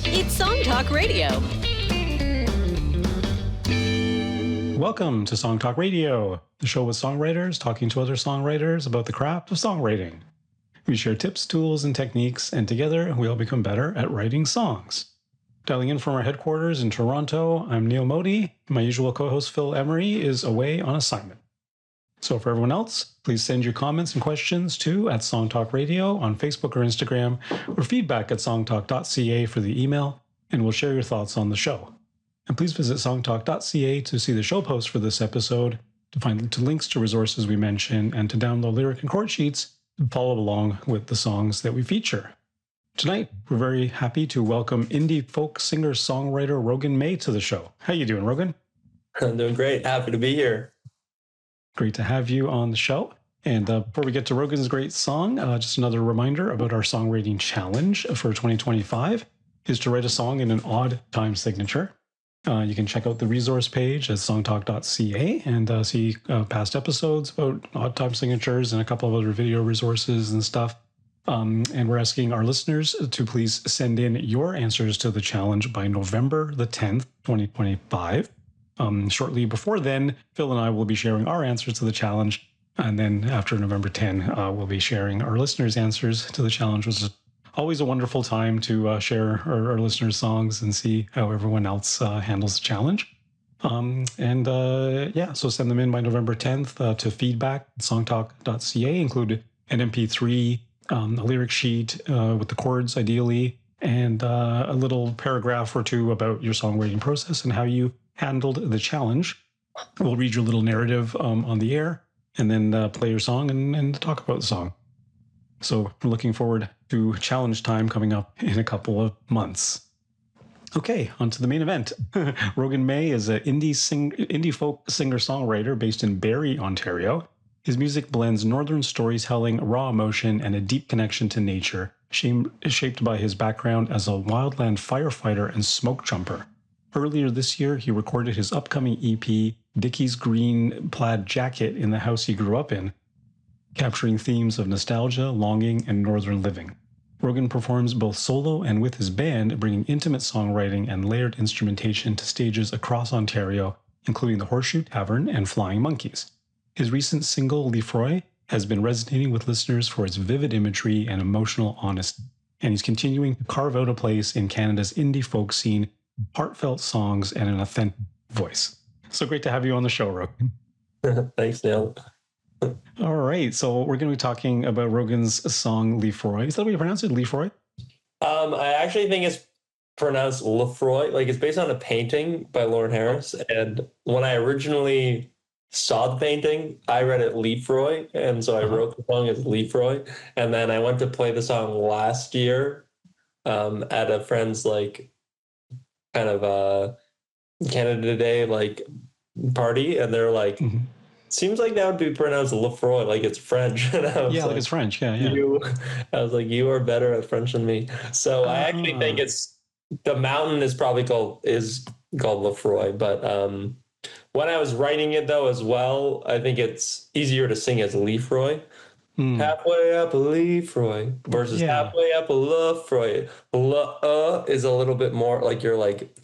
It's Song Talk Radio. Welcome to Song Talk Radio, the show with songwriters talking to other songwriters about the craft of songwriting. We share tips, tools, and techniques, and together we all become better at writing songs. Dialing in from our headquarters in Toronto, I'm Neil Modi. My usual co-host Phil Emery is away on assignment. So for everyone else, please send your comments and questions to @SongTalkRadio on Facebook or Instagram, or feedback at songtalk.ca for the email, and we'll share your thoughts on the show. And please visit songtalk.ca to see the show post for this episode, to find links to resources we mention, and to download lyric and chord sheets to follow along with the songs that we feature. Tonight, we're very happy to welcome indie folk singer-songwriter Rogan Mei to the show. How you doing, Rogan? I'm doing great. Happy to be here. Great to have you on the show. And before we get to Rogan's great song, just another reminder about our songwriting challenge for 2025 is to write a song in an odd time signature. You can check out the resource page at songtalk.ca and see past episodes about odd time signatures and a couple of other video resources and stuff. And we're asking our listeners to please send in your answers to the challenge by November the 10th, 2025. Shortly before then, Phil and I will be sharing our answers to the challenge. And then after November 10, we'll be sharing our listeners' answers to the challenge, which is always a wonderful time to share our listeners' songs and see how everyone else handles the challenge. So send them in by November 10th to feedback@songtalk.ca. Include an MP3, a lyric sheet with the chords, ideally, and a little paragraph or two about your songwriting process and how you handled the challenge. We'll read your little narrative on the air and then play your song and talk about the song. So we're looking forward to challenge time coming up in a couple of months. Okay, on to the main event. Rogan Mei is an indie folk singer-songwriter based in Barrie, Ontario. His music blends northern storytelling, raw emotion, and a deep connection to nature, shaped by his background as a wildland firefighter and smoke jumper. Earlier this year, he recorded his upcoming EP, Dickie's Green Plaid Jacket, in the house he grew up in, capturing themes of nostalgia, longing, and northern living. Rogan performs both solo and with his band, bringing intimate songwriting and layered instrumentation to stages across Ontario, including the Horseshoe Tavern and Flying Monkeys. His recent single, Lefroy, has been resonating with listeners for its vivid imagery and emotional honesty, and he's continuing to carve out a place in Canada's indie folk scene, heartfelt songs, and an authentic voice. So great to have you on the show, Rogan. Thanks, Neil. All right, so we're going to be talking about Rogan's song Lefroy. Is that what you pronounce it, Lefroy? I actually think it's pronounced Lefroy. Like, it's based on a painting by Lauren Harris. And when I originally saw the painting, I read it Lefroy. And so I wrote the song as Lefroy. And then I went to play the song last year at a friend's, kind of Canada Day party, and they're like, seems like that would be pronounced Lefroy, like it's French. And I was like it's French. Yeah. I was like, you are better at French than me. So I actually think the mountain is probably called Lefroy. But when I was writing it though as well, I think it's easier to sing as Lefroy. Halfway up a Lefroy versus halfway up a Lefroy. Is a little bit more like you're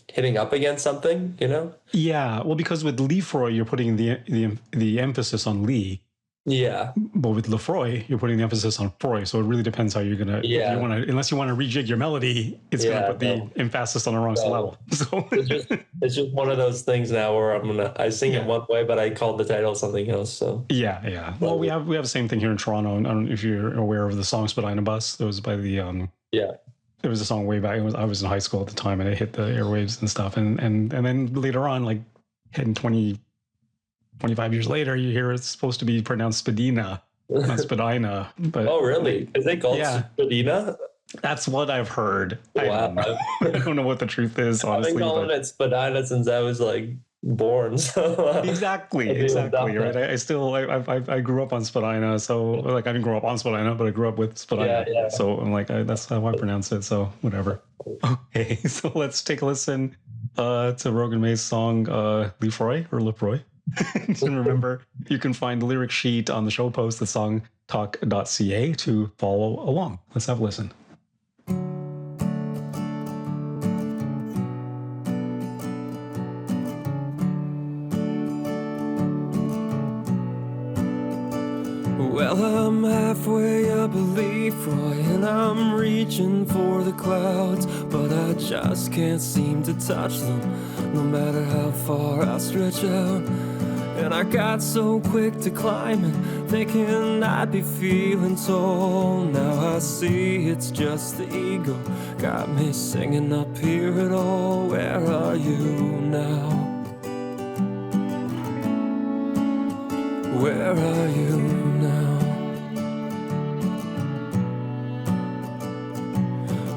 hitting up against something, you know? Yeah, well, because with Lefroy, you're putting the emphasis on Lee. Yeah. But with Lefroy, you're putting the emphasis on Froy. So it really depends how you're gonna. Yeah. Unless you want to rejig your melody, it's gonna put the emphasis on the wrong level. So it's just one of those things now where I sing it one way, but I call the title something else. So yeah. Well, we have the same thing here in Toronto. I don't know if you're aware of the song Spadina Bus. It was by the There was a song way back. I was in high school at the time, and it hit the airwaves and stuff. And then later on, heading 25 years later, you hear it's supposed to be pronounced Spadina, not Spadina. But oh, really? Is it called Spadina? That's what I've heard. Wow. I don't know what the truth is, honestly. I've been calling it Spadina since I was born. So exactly. Right. I grew up on Spadina, so I didn't grow up on Spadina, but I grew up with Spadina. Yeah. So I'm that's how I pronounce it. So whatever. Okay, so let's take a listen to Rogan Mei's song Lefroy or Lefroy. And remember, you can find the lyric sheet on the show post at songtalk.ca to follow along. Let's have a listen. Well, I'm halfway up a Lefroy and I'm reaching for the clouds, but I just can't seem to touch them, no matter how far I stretch out. And I got so quick to climbing, thinking I'd be feeling tall. Now I see it's just the ego, got me singing up here at all. Where are you now? Where are you now?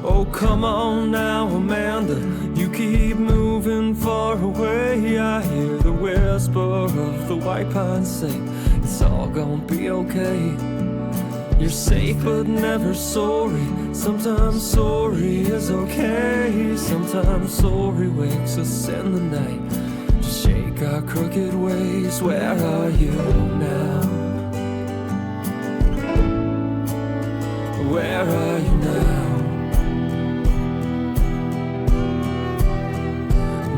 Oh, come on now, Amanda, you keep moving far away. I hear the whisper of the white pine say, it's all gonna be okay. You're safe but never sorry. Sometimes sorry is okay. Sometimes sorry wakes us in the night to shake our crooked ways. Where are you now? Where are you now?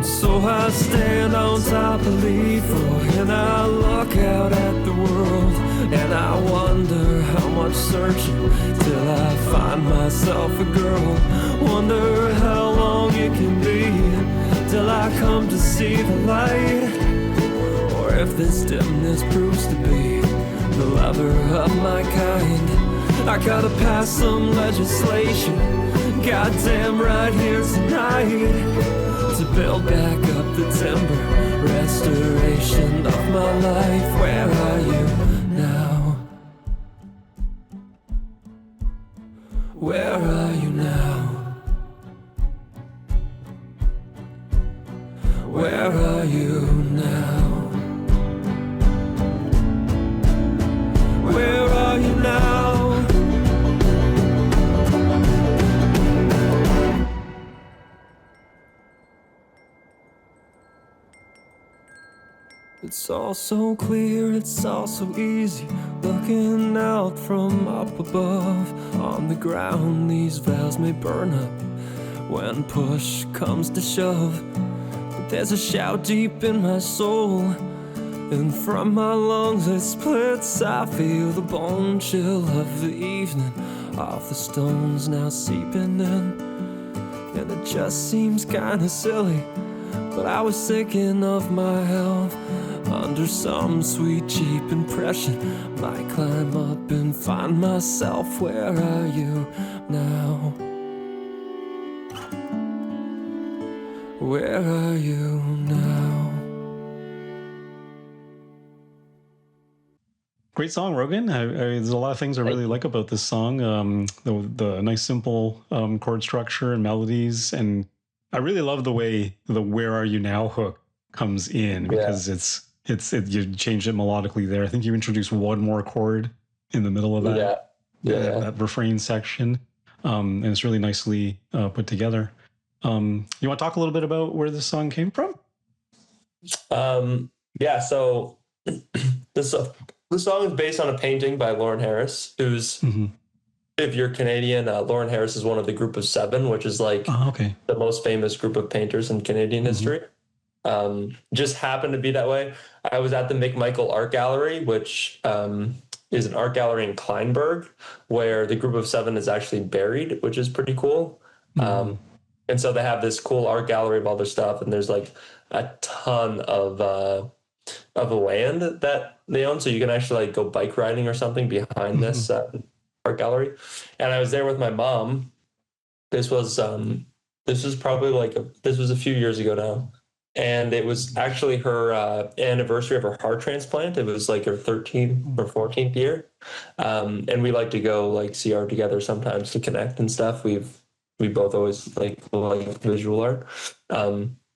So I stand on top of Lefroy and I look out at the world, and I wonder how much searching till I find myself a girl. Wonder how long it can be till I come to see the light, or if this dimness proves to be the lover of my kind. I gotta pass some legislation, goddamn right here tonight, to build back up the timber, restoration of my life. Where are you now? Where are you now? Where are you now? Where are you now? It's all so clear, it's all so easy, looking out from up above. On the ground, these vows may burn up when push comes to shove. But there's a shout deep in my soul, and from my lungs it splits. I feel the bone chill of the evening off the stones now seeping in. And it just seems kinda silly, but I was thinking of my health. Under some sweet cheap impression, might climb up and find myself. Where are you now? Where are you now? Great song, Rogan. There's a lot of things I really like about this song. The nice simple chord structure and melodies, and I really love the way the "Where Are You Now" hook comes in, because you changed it melodically there. I think you introduced one more chord in the middle of that that refrain section, and it's really nicely put together. You want to talk a little bit about where this song came from? So this song is based on a painting by Lauren Harris, who's, if you're Canadian, Lauren Harris is one of the group of 7, which is like the most famous group of painters in Canadian history. Just happened to be that way. I was at the McMichael Art Gallery, which is an art gallery in Kleinburg, where the group of 7 is actually buried, which is pretty cool. And so they have this cool art gallery of all their stuff, and there's like a ton of a land that they own, so you can actually like go bike riding or something behind this art gallery. And I was there with my mom. This was probably this was a few years ago now, and it was actually her anniversary of her heart transplant. It was like her 13th or 14th year, and we like to go like see art together sometimes to connect and stuff. We both always like visual art.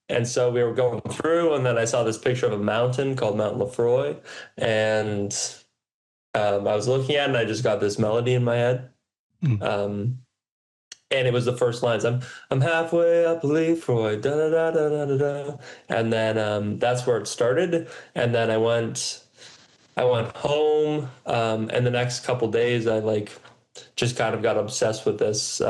And so we were going through, and then I saw this picture of a mountain called Mount Lefroy, and I was looking at it, and I just got this melody in my head. And it was the first lines. I'm halfway up Lefroy, da da da da da da da. And then that's where it started. And then I went home, and the next couple days I like just kind of got obsessed with this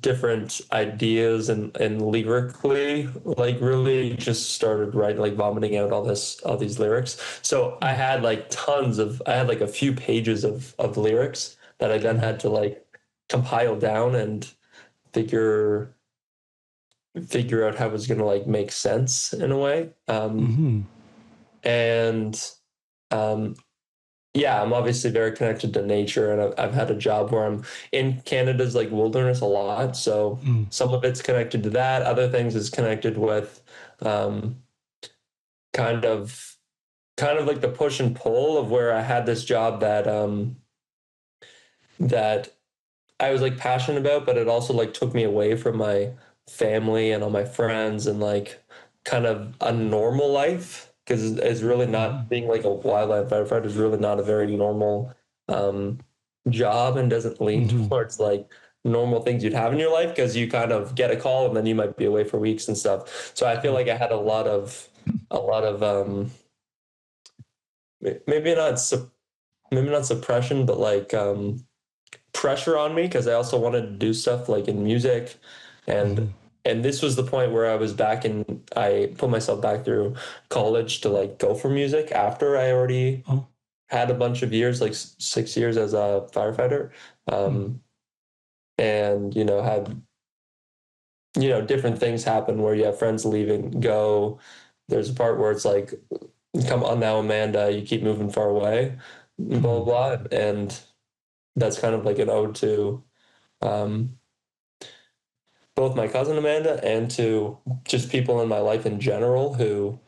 different ideas and lyrically, like really just started writing, like vomiting out all these lyrics. So I had like a few pages of lyrics that I then had to like compile down and figure figure out how it was going to like make sense in a way. And um, yeah, I'm obviously very connected to nature, and I've had a job where I'm in Canada's like wilderness a lot. So some of it's connected to that. Other things is connected with um, kind of like the push and pull of where I had this job that I was like passionate about, but it also like took me away from my family and all my friends and like kind of a normal life, because it's really not, being like a wildlife firefighter is really not a very normal um, job, and doesn't lean towards like normal things you'd have in your life, because you kind of get a call and then you might be away for weeks and stuff. So I feel like I had a lot of maybe not maybe not suppression, but like pressure on me, because I also wanted to do stuff like in music, and this was the point where I put myself back through college to like go for music after I already had a bunch of years, like 6 years as a firefighter, and had different things happen where you have friends leave and go. There's a part where it's like, come on now, Amanda, you keep moving far away, blah blah blah, and that's kind of like an ode to um, both my cousin Amanda and to just people in my life in general who,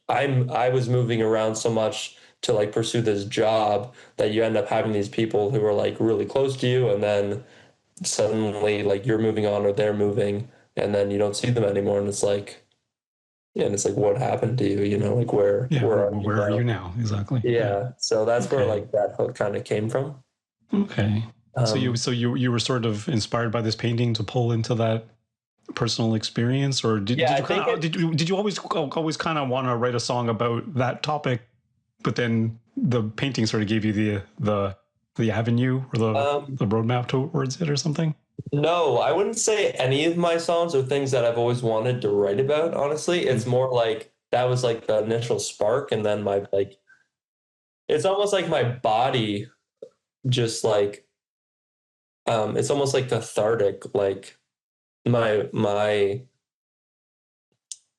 I was moving around so much to like pursue this job that you end up having these people who are like really close to you, and then suddenly like you're moving on or they're moving, and then you don't see them anymore, and it's like, what happened to you? Like where are you now? Exactly. Yeah. So that's where Okay. like that hook kind of came from. Okay. So you were sort of inspired by this painting to pull into that personal experience, or did you always kind of want to write a song about that topic, but then the painting sort of gave you the avenue or the roadmap towards it or something? No, I wouldn't say any of my songs are things that I've always wanted to write about, honestly. It's more like that was like the initial spark, and then my like it's almost like my body just like it's almost like cathartic, like my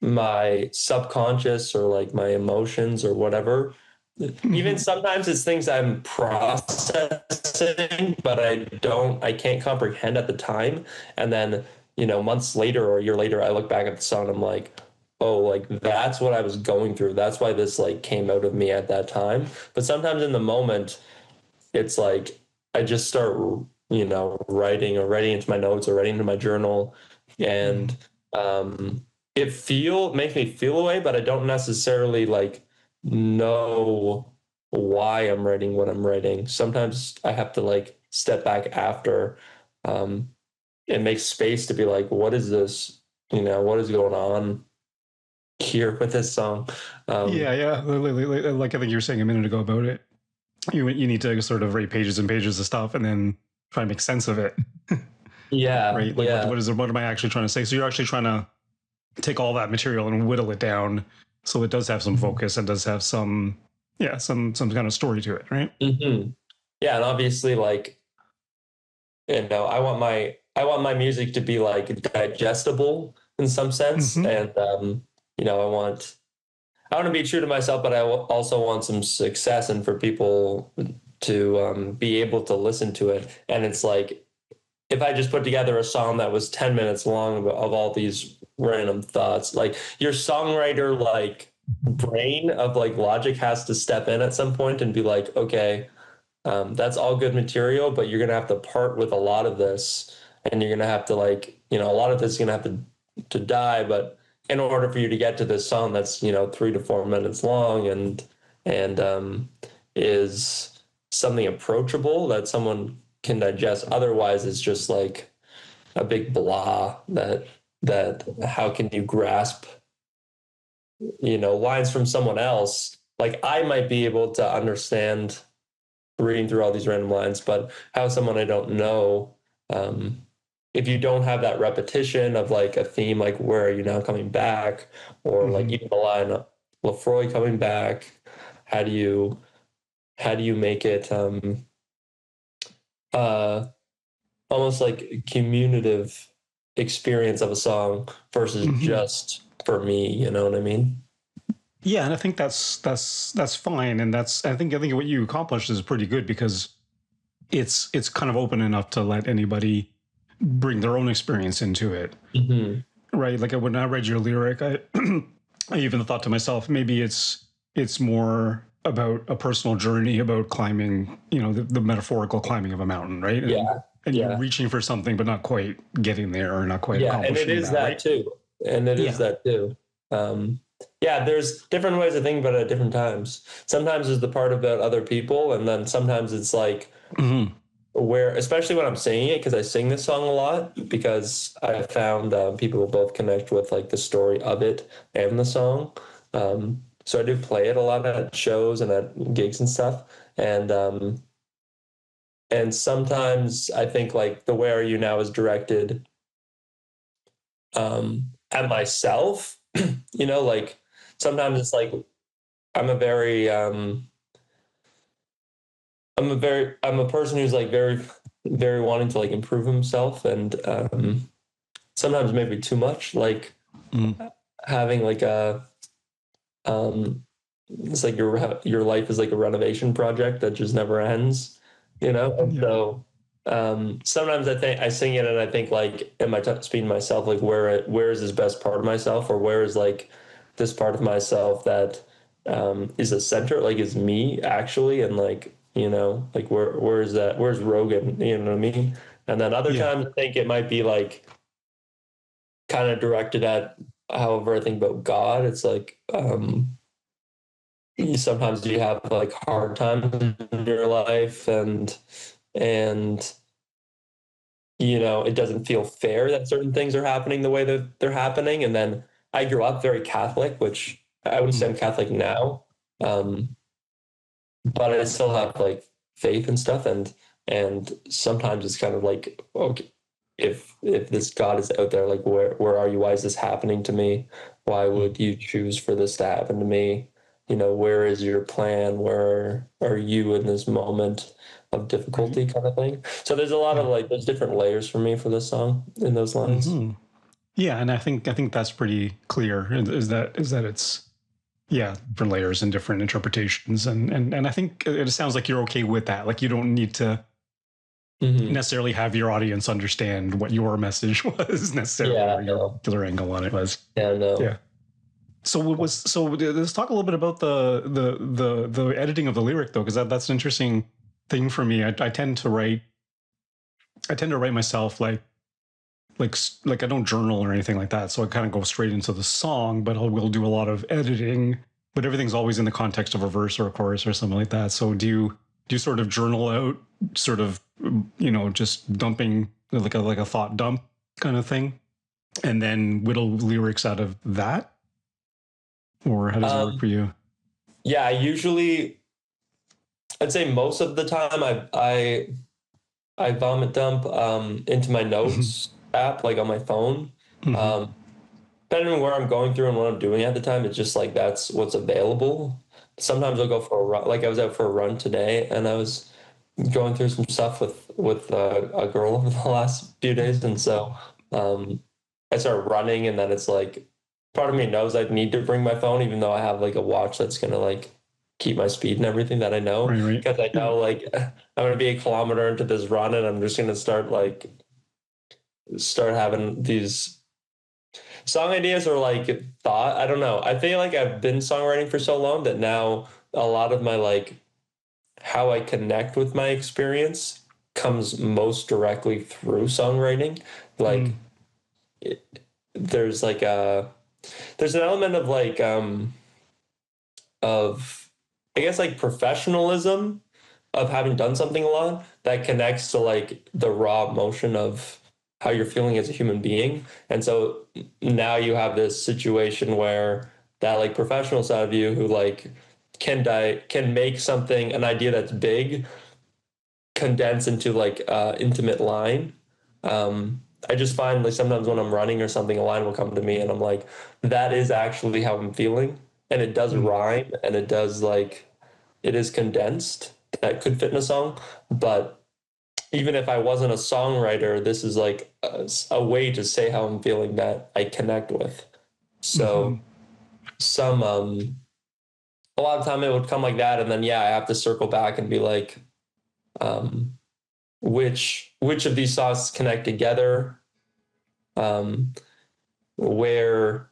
my subconscious or like my emotions or whatever. Even sometimes it's things I'm processing, but I can't comprehend at the time. And then, months later or a year later, I look back at the song and I'm like, oh, like that's what I was going through. That's why this like came out of me at that time. But sometimes in the moment, it's like I just start, writing into my notes or writing into my journal, and makes me feel a way, but I don't necessarily like know why I'm writing what I'm writing. Sometimes I have to like step back after and make space to be like, what is this? What is going on here with this song? Yeah. Like I think you were saying a minute ago about it. You need to sort of write pages and pages of stuff and then try and make sense of it. Yeah. Right. Like what am I actually trying to say? So you're actually trying to take all that material and whittle it down so it does have some focus and does have some kind of story to it, right? Yeah, and obviously like I want my music to be like digestible in some sense, and I want to be true to myself, but I also want some success and for people to be able to listen to it. And it's like, if I just put together a song that was 10 minutes long of all these random thoughts, like your songwriter, like brain of like logic has to step in at some point and be like, okay, that's all good material, but you're going to have to part with a lot of this, and you're going to have to like, a lot of this is going to have to die, but in order for you to get to this song that's 3 to 4 minutes long and is something approachable that someone can digest. Otherwise it's just like a big blah that how can you grasp lines from someone else. Like I might be able to understand reading through all these random lines, but how someone I don't know if you don't have that repetition of like a theme, like where are you now coming back, or like even the line Lefroy coming back, how do you make it uh almost like a communicative experience of a song versus just for me, you know what I mean? Yeah, and I think that's fine, and I think what you accomplished is pretty good because it's kind of open enough to let anybody bring their own experience into it, right? Like when I read your lyric, I I even thought to myself, maybe it's more about a personal journey about climbing, the metaphorical climbing of a mountain, right? And you Yeah. reaching for something but not quite getting there or not quite Yeah, and it accomplishing is that, that right? too. And it is Yeah. that too. Yeah, there's different ways of thinking about it at different times. Sometimes it's the part about other people, and then sometimes it's like where, especially when I'm singing it, because I sing this song a lot, because I found people will both connect with like the story of it and the song. So I do play it a lot at shows and at gigs and stuff. And sometimes I think like the Where Are You Now is directed at myself. Like sometimes it's like I'm a very I'm a person who's like very very wanting to like improve himself, and sometimes maybe too much, like having like a it's like your life is like a renovation project that just never ends, and Yeah. so sometimes I think I sing it and I think like, am I speaking to myself, like where is this best part of myself, or where is like this part of myself that is a center, like is me actually, and like like where is that, where's Rogan, you know what I mean? And then other Yeah. times I think it might be like kind of directed at however I think about God. It's like sometimes you have like hard times in your life, and it doesn't feel fair that certain things are happening the way that they're happening. And then I grew up very Catholic, which I wouldn't say I'm Catholic now, um, but I still have like faith and stuff, and sometimes it's kind of like, okay, if this God is out there, like where are you? Why is this happening to me? Why would you choose for this to happen to me? Where is your plan? Where are you in this moment of difficulty, kind of thing? So there's a lot of Yeah. like there's different layers for me for this song in those lines. Yeah, and I think that's pretty clear. Is that it's, yeah, different layers and different interpretations, and I think it sounds like you're okay with that. Like you don't need to necessarily have your audience understand what your message was necessarily, Yeah, or your no. particular angle on it was. Yeah, no. Yeah. Let's talk a little bit about the editing of the lyric though, because that's an interesting thing for me. I tend to write myself like I don't journal or anything like that, so I kind of go straight into the song, but we'll do a lot of editing, but everything's always in the context of a verse or a chorus or something like that. So do you sort of journal out, sort of just dumping like a thought dump kind of thing, and then whittle lyrics out of that, or how does it work Um, for you? yeah, I'd say most of the time I vomit dump into my notes app, like on my phone. Mm-hmm. Um, Depending on where I'm going through and what I'm doing at the time, it's just like that's what's available. Sometimes I'll go for a run. Like I was out for a run today, and I was going through some stuff with a girl over the last few days, and so I started running, and then it's like part of me knows I need to bring my phone, even though I have like a watch that's gonna like keep my speed and everything that I know, Right. because I Yeah. know like I'm gonna be a kilometer into this run, and I'm just gonna start having these song ideas or like thought. I don't know. I feel like I've been songwriting for so long that now a lot of my like how I connect with my experience comes most directly through songwriting. Like it, there's like there's an element of like of I guess like professionalism of having done something a lot that connects to like the raw emotion of how you're feeling as a human being. And so now you have this situation where that like professional side of you who like can make something, an idea that's big, condense into like intimate line. I just find like sometimes when I'm running or something, a line will come to me and I'm like, that is actually how I'm feeling. And it does rhyme and it does like, it is condensed. That could fit in a song. But even if I wasn't a songwriter, this is like a way to say how I'm feeling that I connect with. So some, a lot of time it would come like that. And then, yeah, I have to circle back and be like, um, which of these songs connect together? Um, where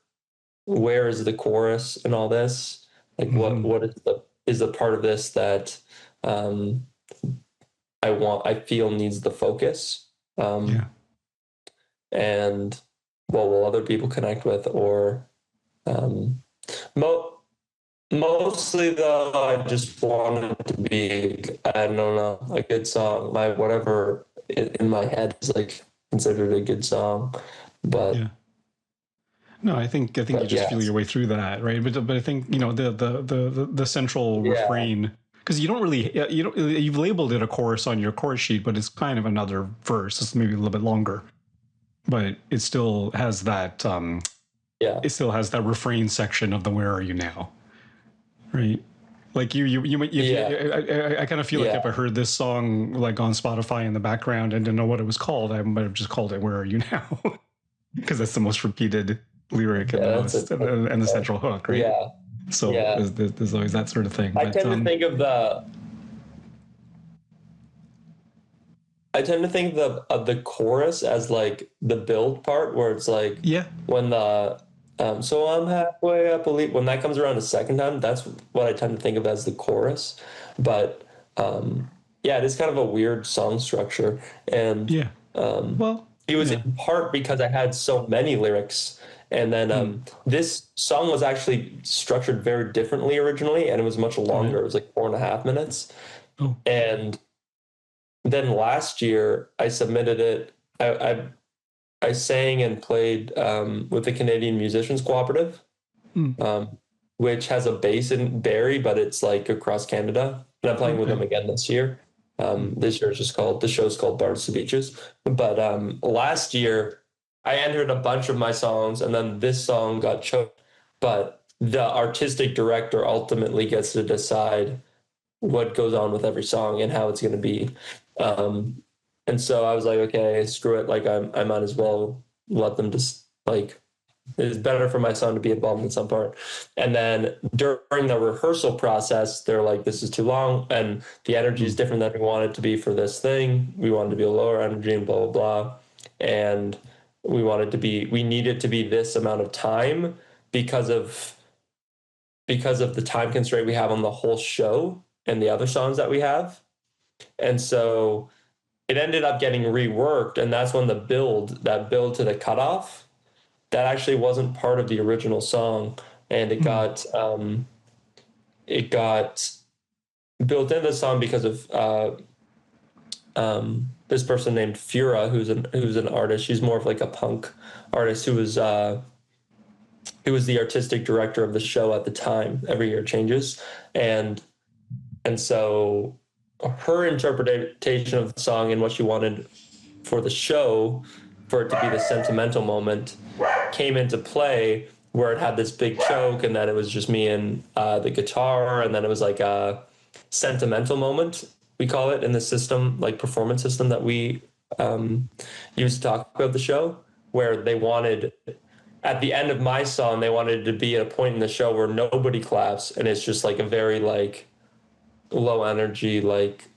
is the chorus and all this? Like what is the part of this that um I feel needs the focus? Yeah. And what will other people connect with? Or um mo mostly though, I just want it to be, I don't know, a good song. My whatever in my head is like considered a good song. But Yeah. No, I think you just yeah. feel your way through that, right? But I think, you know, the central Yeah. refrain, because you don't really, you don't, you've labeled it a chorus on your chorus sheet, but it's kind of another verse. It's maybe a little bit longer, but it still has that Yeah. it still has that refrain section of the "Where are you now?" Right? Like you might, if you, Yeah. I kind of feel like Yeah. if I heard this song like on Spotify in the background and didn't know what it was called, I might have just called it "Where are you now?" because that's the most repeated lyric and Yeah, the that's most and the central hook, right? yeah, So yeah. there's always that sort of thing. I But tend to think of the I tend to think of the chorus as like the build part where it's like yeah, when the so I'm halfway up a leap when that comes around a second time, that's what I tend to think of as the chorus. But yeah, it is kind of a weird song structure. And yeah. um Well, it was yeah. in part because I had so many lyrics. And then this song was actually structured very differently originally, and it was much Oh yeah. longer. It was like 4.5 minutes. Oh And then last year I submitted it. I sang and played with the Canadian Musicians Cooperative, um, which has a base in Barrie, but it's like across Canada. And I'm playing with them okay. again this year. This year is just called the show's called Bards to Beaches. But last year I entered a bunch of my songs, and then this song got chosen. But the artistic director ultimately gets to decide what goes on with every song and how it's going to be. Um, and so I was like, okay, screw it. Like I might as well let them just like, it's better for my son to be involved in some part. And then during the rehearsal process, they're like, this is too long. And the energy is different than we want it to be for this thing. We want it to be a lower energy and blah, blah, blah. And we need it to be this amount of time because of the time constraint we have on the whole show and the other songs that we have. And so it ended up getting reworked. And that's when that build to the cutoff, that actually wasn't part of the original song. And it got built into the song because of this person named Fura, who's an artist. She's more of like a punk artist who was the artistic director of the show at the time. Every year changes. And so her interpretation of the song and what she wanted for the show, for it to be the sentimental moment, came into play where it had this big choke, and then it was just me and the guitar, and then it was like a sentimental moment, we call it in the system, like performance system that we use to talk about the show, where they wanted, at the end of my song, they wanted to be at a point in the show where nobody claps, and it's just like a very like low energy, like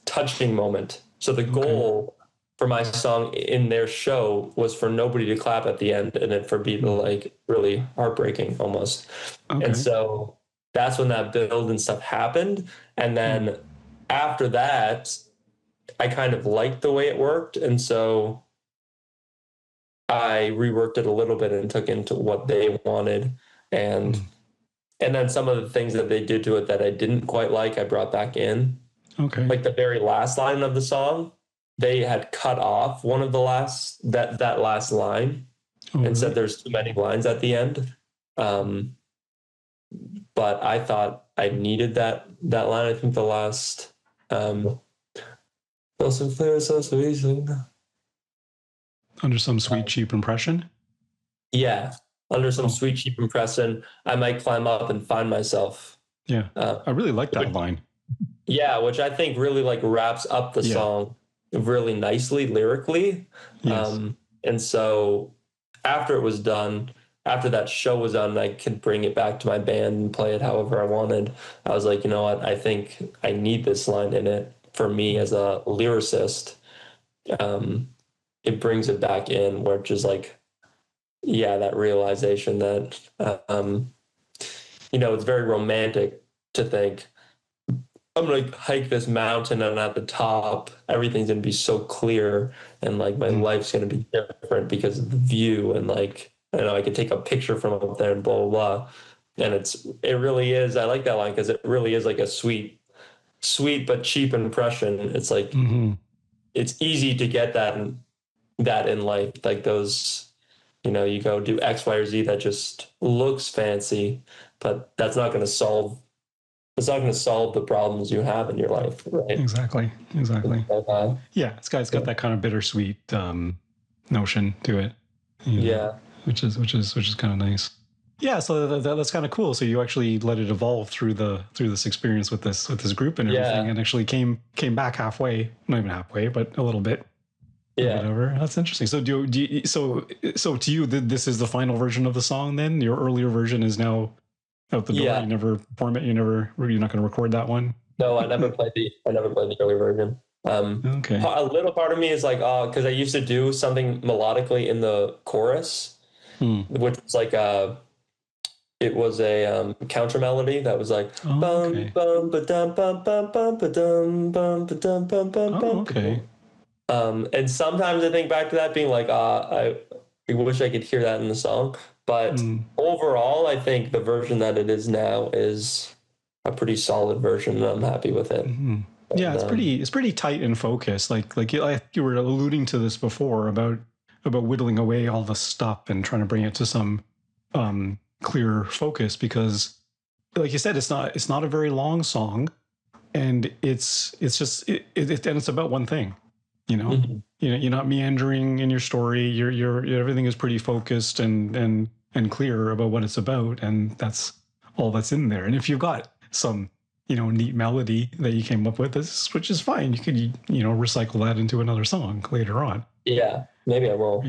touching moment. So the goal for my song in their show was for nobody to clap at the end and then for people like really heartbreaking almost. And Okay. so that's when that build and stuff happened. And then after that, I kind of liked the way it worked. And so I reworked it a little bit and took into what they wanted. And then some of the things that they did to it that I didn't quite like, I brought back in. Okay. Like the very last line of the song, they had cut off one of the that last line Oh, and said really? there's too many lines at the end. Um, but I thought I needed that line. I think the last feel so clear, so easy. Under some sweet cheap impression. Yeah, under some sweet cheap impression, I might climb up and find myself. Yeah, I really like that line. Yeah, which I think really like wraps up the song really nicely lyrically. Yes. And so after it was done, after that show was done, I could bring it back to my band and play it however I wanted. I was like, you know what? I think I need this line in it for me as a lyricist. It brings it back in where it's just like, yeah, that realization that, it's very romantic to think, I'm gonna hike this mountain and at the top, everything's gonna be so clear and like my life's gonna be different because of the view and like, I can take a picture from up there and blah, blah, blah. And it really is, I like that line because it really is like a sweet but cheap impression. It's like, it's easy to get that in life, like those, you go do X, Y, or Z that just looks fancy, but that's not going to solve the problems you have in your life, right? Exactly. Yeah, it's got that kind of bittersweet notion to it. Yeah, which is kind of nice. Yeah, so that's kind of cool. So you actually let it evolve through this experience with this group and everything, and actually came back halfway, not even halfway, but a little bit. Yeah, whatever. That's interesting. So so to you, this is the final version of the song. Then your earlier version is now out the door. You never perform it. You're not going to record that one. No, I never played the early version. Okay. A little part of me is like, because I used to do something melodically in the chorus, which was like it was a counter melody that was like bum bum ba dum bum bum bum ba dum bum ba dum bum bum bum. Okay. And sometimes I think back to that being like, I wish I could hear that in the song. But overall, I think the version that it is now is a pretty solid version, and I'm happy with it. Yeah, it's pretty tight and focused. Like you were alluding to this before about whittling away all the stuff and trying to bring it to some clear focus, because, like you said, it's not a very long song, and it's about one thing. You're not meandering in your story. Your everything is pretty focused and clear about what it's about, and that's all that's in there. And if you've got some neat melody that you came up with, which is fine, you could recycle that into another song later on. Yeah, maybe I will.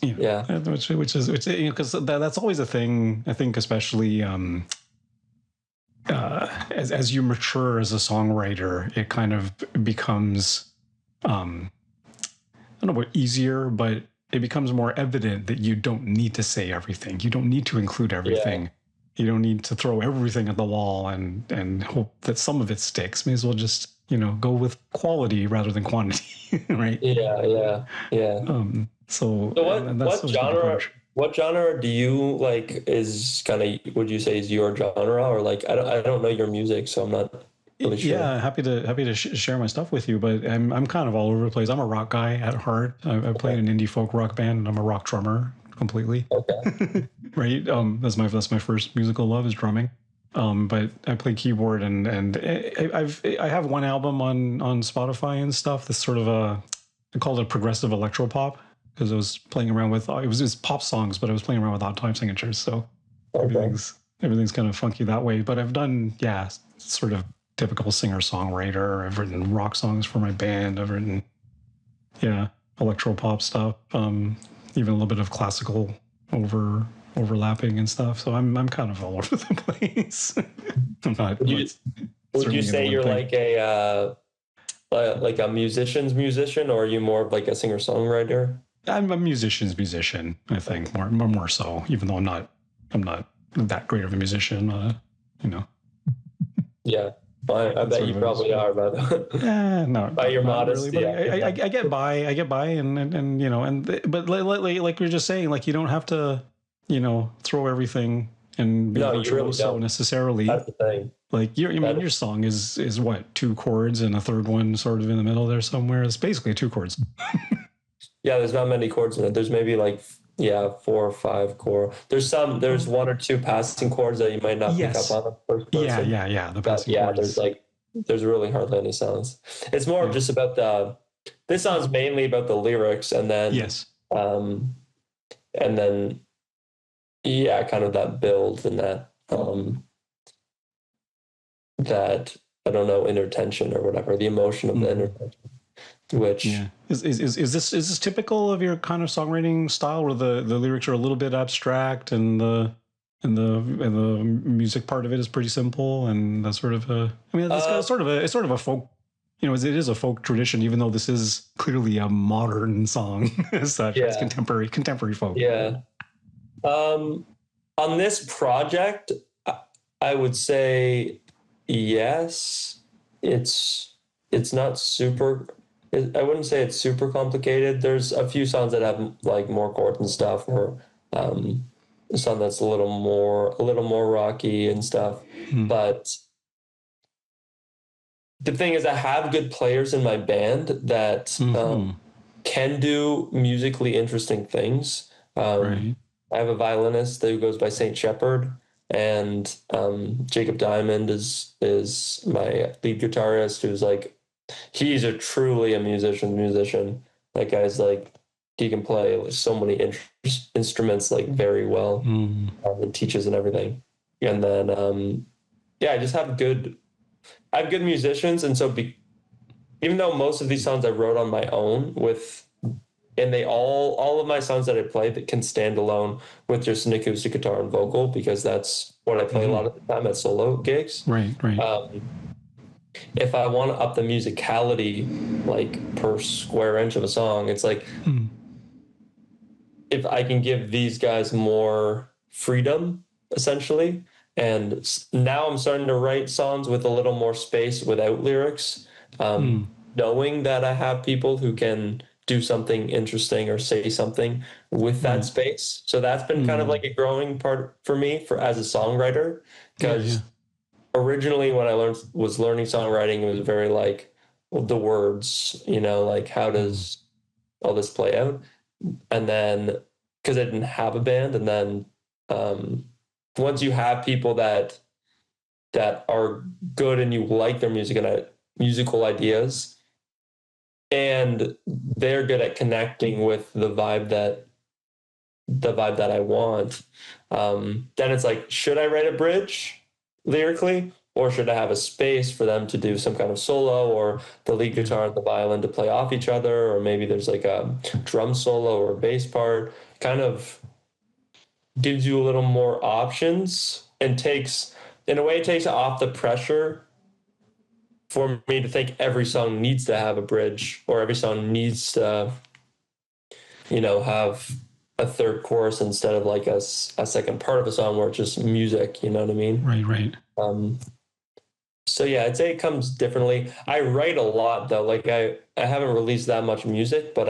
Yeah, which is because that's always a thing. I think especially as you mature as a songwriter, it kind of becomes I don't know about easier, but it becomes more evident that you don't need to say everything. You don't need to include everything. Yeah. You don't need to throw everything at the wall and hope that some of it sticks. May as well just go with quality rather than quantity, right? Yeah. So what genre do you like is kind of, would you say is your genre, or like I don't know your music, so I'm not really sure. Yeah, happy to share my stuff with you, but I'm kind of all over the place. I'm a rock guy at heart. I play in an indie folk rock band, and I'm a rock drummer completely. Okay. Right. That's my first musical love is drumming. But I play keyboard and I have one album on Spotify and stuff that's sort of I called it progressive electro pop, because I was playing around with it was pop songs, but I was playing around with odd time signatures, so everything's kind of funky that way. But I've done sort of typical singer-songwriter. I've written rock songs for my band. I've written electro pop stuff, even a little bit of classical overlapping and stuff. So I'm kind of all over the place. I'm not. Would you say you're like a musician's musician, or are you more of like a singer-songwriter? I'm a musician's musician, I think, more so, even though I'm not that great of a musician, Yeah. I bet you probably are, but no, by your modesty. Really, I get by, but like you're just saying, like you don't have to, throw everything and be virtuoso really necessarily. That's the thing. Like your song is what, 2 chords and a third one sort of in the middle there somewhere. It's basically 2 chords. Yeah, there's not many chords in it. There's maybe like 4 or 5 chords. There's 1 or 2 passing chords that you might not pick up on the first person. Yeah. The passing chords. There's really hardly any sounds. It's more just about this song's mainly about the lyrics, and then Yes. and then yeah, kind of that build and that I don't know, inner tension or whatever, the emotion of the inner tension, which is this typical of your kind of songwriting style, where the lyrics are a little bit abstract and the music part of it is pretty simple, and that's sort of a, I mean, it's sort of a folk, it is a folk tradition, even though this is clearly a modern song as such. It's contemporary folk. Yeah. On this project, I would say yes. It's not super. I wouldn't say it's super complicated. There's a few songs that have like more chords and stuff, or a song that's a little more rocky and stuff. But the thing is, I have good players in my band that can do musically interesting things. Right. I have a violinist who goes by Saint Shepherd, and Jacob Diamond is my lead guitarist, who's like, he's truly a musician. That guy's like, he can play so many instruments like very well, and teaches and everything. And then I just have good musicians, and so even though most of these songs I wrote on my own and they all of my songs that I play that can stand alone with just an acoustic guitar and vocal, because that's what I play a lot of the time at solo gigs. Right. If I want to up the musicality, like per square inch of a song, it's like if I can give these guys more freedom, essentially. And now I'm starting to write songs with a little more space without lyrics, knowing that I have people who can do something interesting or say something with that space. So that's been kind of like a growing part for me as a songwriter, because originally when I was learning songwriting, it was very like, well, the words, like how does all this play out? And then because I didn't have a band, and then once you have people that are good and you like their music and musical ideas, and they're good at connecting with the vibe that I want, then it's like, should I write a bridge lyrically, or should I have a space for them to do some kind of solo, or the lead guitar and the violin to play off each other, or maybe there's like a drum solo or a bass part? Kind of gives you a little more options, and takes off the pressure for me to think every song needs to have a bridge, or every song needs to, have a third chorus instead of like a second part of a song where it's just music, you know what I mean? Right. So yeah, I'd say it comes differently. I write a lot though. Like I haven't released that much music, but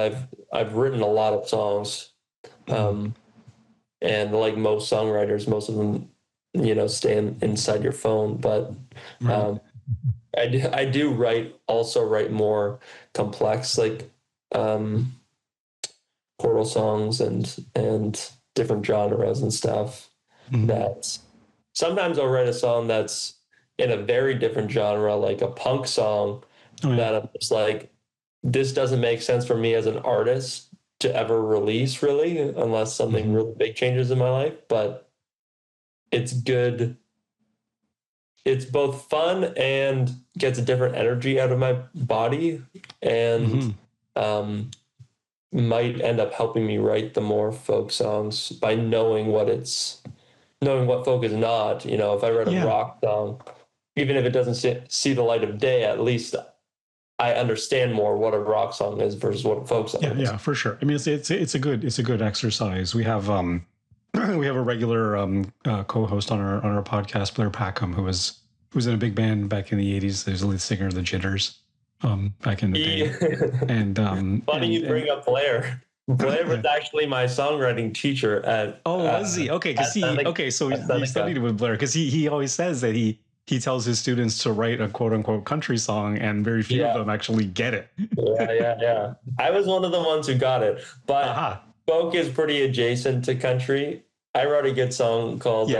I've written a lot of songs. And like most songwriters, most of them, stay inside your phone. But I do write more complex, like chordal songs and different genres and stuff. That sometimes I'll write a song that's in a very different genre, like a punk song, that I'm just like, this doesn't make sense for me as an artist to ever release, really, unless something really big changes in my life. But it's good. It's both fun and gets a different energy out of my body, and might end up helping me write the more folk songs by knowing what folk is not. If I write a rock song, even if it doesn't see the light of day, at least I understand more what a rock song is versus what a folk song is. Yeah, for sure. I mean, it's a good exercise. We have we have a regular co-host on our podcast, Blair Packham, who was in a big band back in the 80s. There's the lead singer of the Jitters back in the day. And funny you bring up Blair. Blair was actually my songwriting teacher at. Oh, was he? Okay, because so you studied with Blair, because he always says that he tells his students to write a quote unquote country song, and very few of them actually get it. Yeah. I was one of the ones who got it, but folk is pretty adjacent to country. I wrote a good song called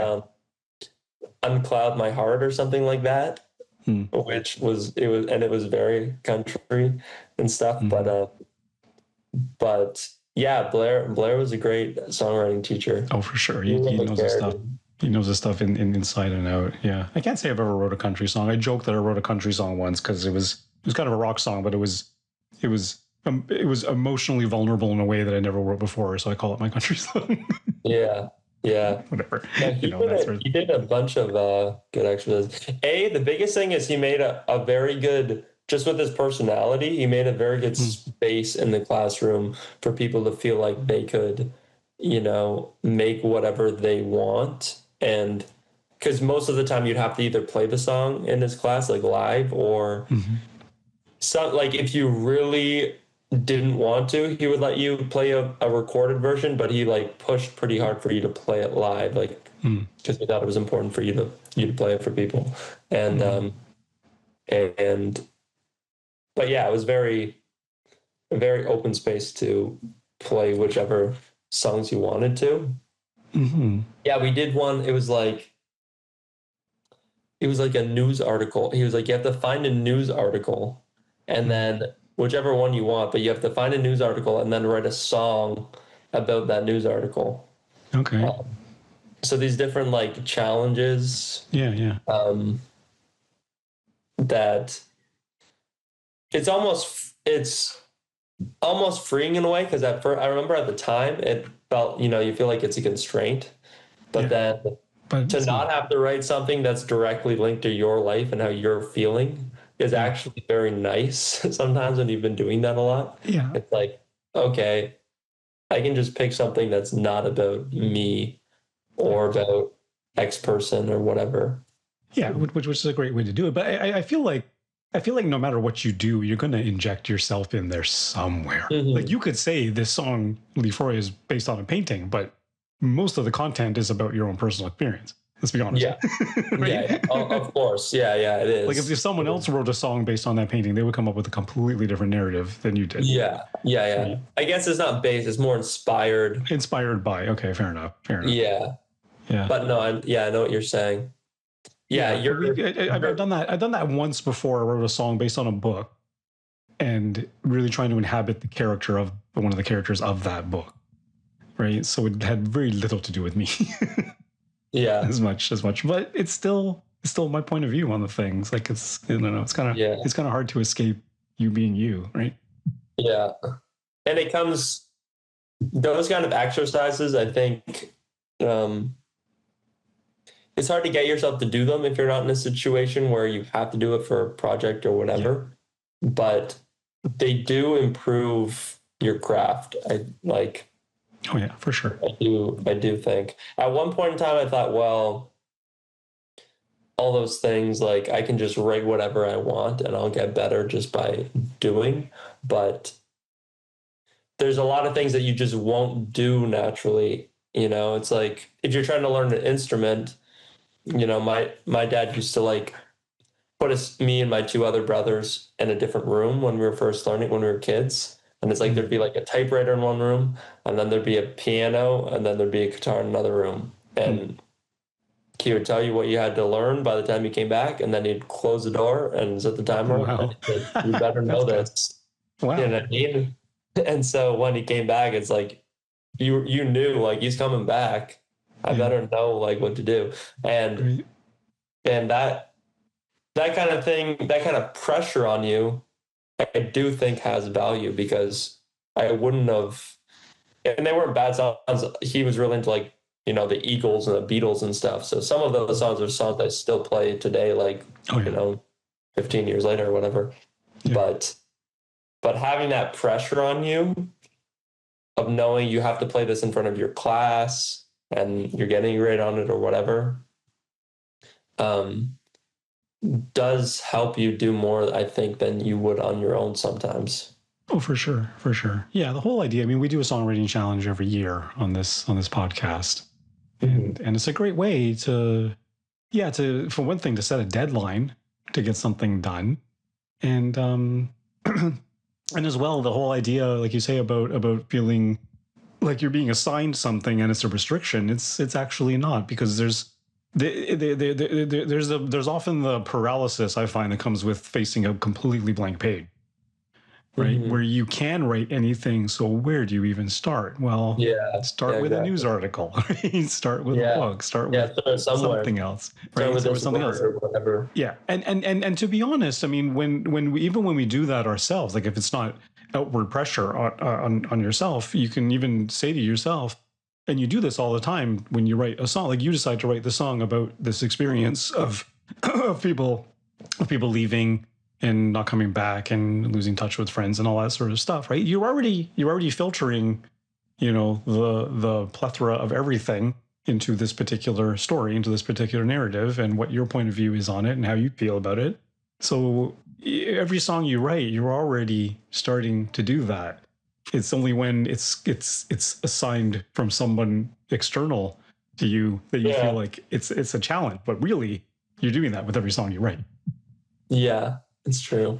Uncloud My Heart or something like that. which was it was very country and stuff. But yeah, Blair was a great songwriting teacher. Oh, for sure. He knows his stuff. He knows his stuff inside and out. Yeah. I can't say I've ever wrote a country song. I joked that I wrote a country song once because it was kind of a rock song, but it was emotionally vulnerable in a way that I never wrote before. So I call it my country song. Yeah. Whatever. Yeah, he did a bunch of good exercises. The biggest thing is he made a very good, just with his personality, he made a very good space in the classroom for people to feel like they could, make whatever they want. And because most of the time you'd have to either play the song in his class, like live, or like if you really didn't want to, he would let you play a recorded version, but he like pushed pretty hard for you to play it live, like because he thought it was important for you to play it for people. And but yeah, it was a very open space to play whichever songs you wanted to. Yeah, we did one. It was like a news article. He was like, you have to find a news article and then whichever one you want, but you have to find a news article and then write a song about that news article. Okay. So these different like challenges. Yeah. That it's almost freeing in a way, because at first I remember at the time it felt, you feel like it's a constraint, but then to not have to write something that's directly linked to your life and how you're feeling is actually very nice sometimes when you've been doing that a lot. Yeah. It's like, okay, I can just pick something that's not about me or about X person or whatever. Yeah, which is a great way to do it. But I feel like no matter what you do, you're going to inject yourself in there somewhere. Like you could say this song, Lefroy, is based on a painting, but most of the content is about your own personal experience. Let's be honest. Yeah. Right? Yeah. Of course. Yeah, it is. Like if someone else wrote a song based on that painting, they would come up with a completely different narrative than you did. Yeah. I guess it's not based, it's more inspired. Inspired by. Okay, fair enough. Yeah. But no, I know what you're saying. Yeah, I've done that. I've done that once before. I wrote a song based on a book and really trying to inhabit the character of one of the characters of that book. Right. So it had very little to do with me. Yeah. As much. But it's still my point of view on the things. Like it's it's kind of hard to escape you being you, right? Yeah. And it comes, those kind of exercises, I think, it's hard to get yourself to do them if you're not in a situation where you have to do it for a project or whatever. Yeah. But they do improve your craft. Oh yeah, for sure. I do think. At one point in time, I thought, well, all those things, like I can just write whatever I want and I'll get better just by doing. But there's a lot of things that you just won't do naturally. It's like if you're trying to learn an instrument, my dad used to like put me and my two other brothers in a different room when we were first learning, when we were kids. And it's like there'd be like a typewriter in one room, and then there'd be a piano, and then there'd be a guitar in another room. And he would tell you what you had to learn by the time you came back, and then he'd close the door and set the timer. Wow. And you better know this. Wow. You know what I mean? And so when he came back, it's like you knew like he's coming back. I better know like what to do. And that kind of thing, that kind of pressure on you, I do think has value, because I wouldn't have, and they weren't bad songs. He was really into like, the Eagles and the Beatles and stuff. So some of those songs are songs I still play today, like, 15 years later or whatever. Yeah. But having that pressure on you of knowing you have to play this in front of your class and you're getting a grade on it or whatever, does help you do more, I think, than you would on your own sometimes. Oh, for sure. Yeah, the whole idea. I mean, we do a songwriting challenge every year on this podcast, and it's a great way to for one thing, to set a deadline to get something done, and and as well the whole idea, like you say, about feeling like you're being assigned something and it's a restriction. It's actually not, because there's There's often the paralysis I find that comes with facing a completely blank page, right? Mhm. Where you can write anything. So where do you even start? Well, Yeah. start Yeah, with a exactly. news article, right? Start with a Yeah. book, start Yeah. with Start somewhere. something else, Start right? with Start with this something word else. or whatever. Yeah. And to be honest, I mean, when we, even when we do that ourselves, like if it's not outward pressure on yourself, you can even say to yourself, and you do this all the time when you write a song, like you decide to write the song about this experience of of people leaving and not coming back and losing touch with friends and all that sort of stuff, right? You're already filtering, the plethora of everything into this particular story, into this particular narrative, and what your point of view is on it and how you feel about it. So every song you write, you're already starting to do that. It's only when it's assigned from someone external to you that you feel like it's a challenge. But really, you're doing that with every song you write. Yeah, it's true.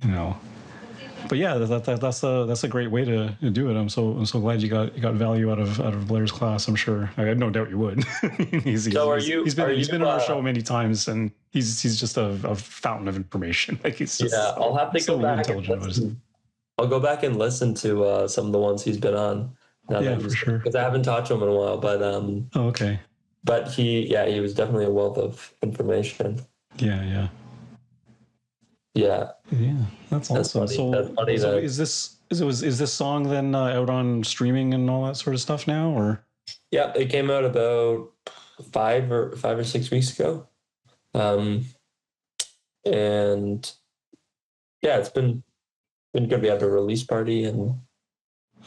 But yeah, that's a great way to do it. I'm so glad you got value out of Blair's class. I'm sure. I had no doubt you would. he's So been on our show many times, and he's just a fountain of information. Like he's just I'll have to go back and listen. I'll go back and listen to some of the ones he's been on. Yeah, for sure. Because I haven't talked to him in a while, but oh, okay. But he was definitely a wealth of information. Yeah. Yeah, that's awesome. Funny. So is this song then out on streaming and all that sort of stuff now, or? Yeah, it came out about 5 or 6 weeks ago, and yeah, it's been good. We had a release party, and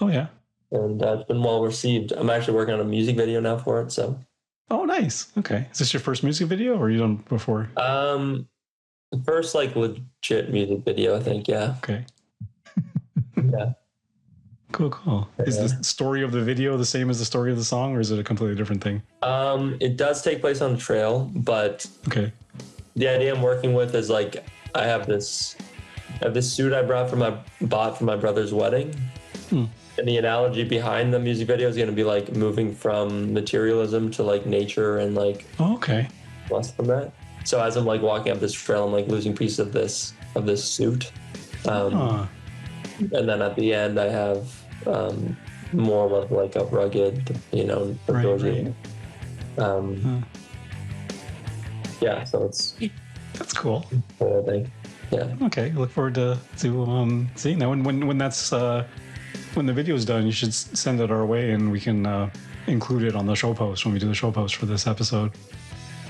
it's been well received. I'm actually working on a music video now for it. So. Oh, nice. Okay, is this your first music video, or you done before? The first legit music video, I think. Yeah. Okay. Yeah. Cool. Is the story of the video the same as the story of the song, or is it a completely different thing? It does take place on a trail, but okay. The idea I'm working with is I have this suit I bought for my brother's wedding. And the analogy behind the music video is going to be moving from materialism to nature and okay. less from that. So as I'm walking up this trail, I'm losing pieces of this suit. And then at the end I have more of a rugged, right. Yeah, so that's cool. I think. Yeah. Okay, look forward to seeing that. When that's when the video's done, you should send it our way, and we can include it on the show post when we do the show post for this episode.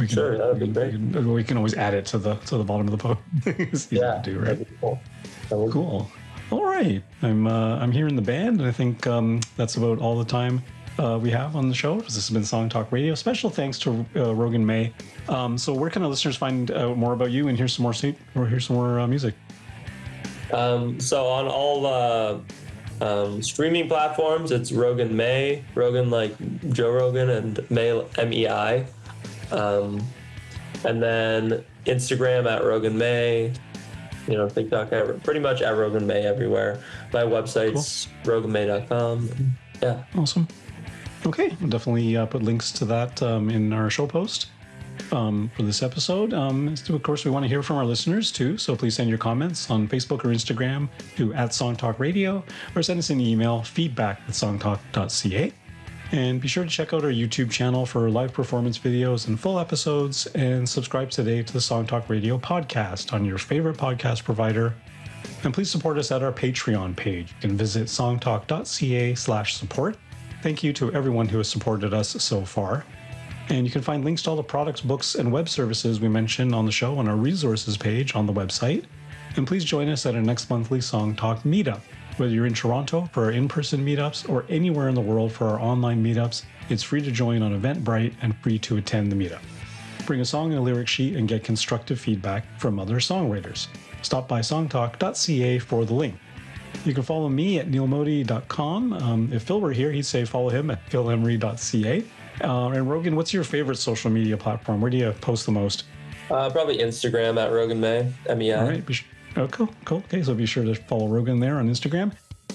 Sure, that would be great. We can always add it to the bottom of the post. It's easy to do, right? That'd be cool. Cool. All right, I'm here in the band, and I think that's about all the time we have on the show. This has been Song Talk Radio. Special thanks to Rogan Mei. So where can our listeners find out more about you and hear some more music? So on all streaming platforms, it's Rogan Mei, Rogan like Joe Rogan, and Mei, MEI. And then Instagram at Rogan Mei, TikTok, pretty much at Rogan Mei everywhere. My website's roganmei.com. Yeah. Awesome. Okay, we'll definitely put links to that in our show post for this episode. Of course, we want to hear from our listeners too, so please send your comments on Facebook or Instagram to @SongTalkRadio, or send us an email, feedback@songtalk.ca. And be sure to check out our YouTube channel for live performance videos and full episodes, and subscribe today to the Song Talk Radio podcast on your favorite podcast provider. And please support us at our Patreon page. You can visit songtalk.ca/support. Thank you to everyone who has supported us so far. And you can find links to all the products, books, and web services we mentioned on the show on our resources page on the website. And please join us at our next monthly Song Talk meetup. Whether you're in Toronto for our in-person meetups or anywhere in the world for our online meetups, it's free to join on Eventbrite and free to attend the meetup. Bring a song and a lyric sheet and get constructive feedback from other songwriters. Stop by songtalk.ca for the link. You can follow me at neilmodi.com. If Phil were here, he'd say follow him at philhemery.ca. And Rogan, what's your favorite social media platform? Where do you post the most? Probably Instagram at Rogan Mei, MEI. All right. Cool. Okay, so be sure to follow Rogan there on Instagram.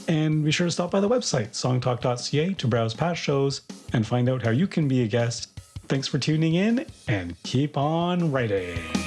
And be sure to stop by the website, songtalk.ca, to browse past shows and find out how you can be a guest. Thanks for tuning in and keep on writing.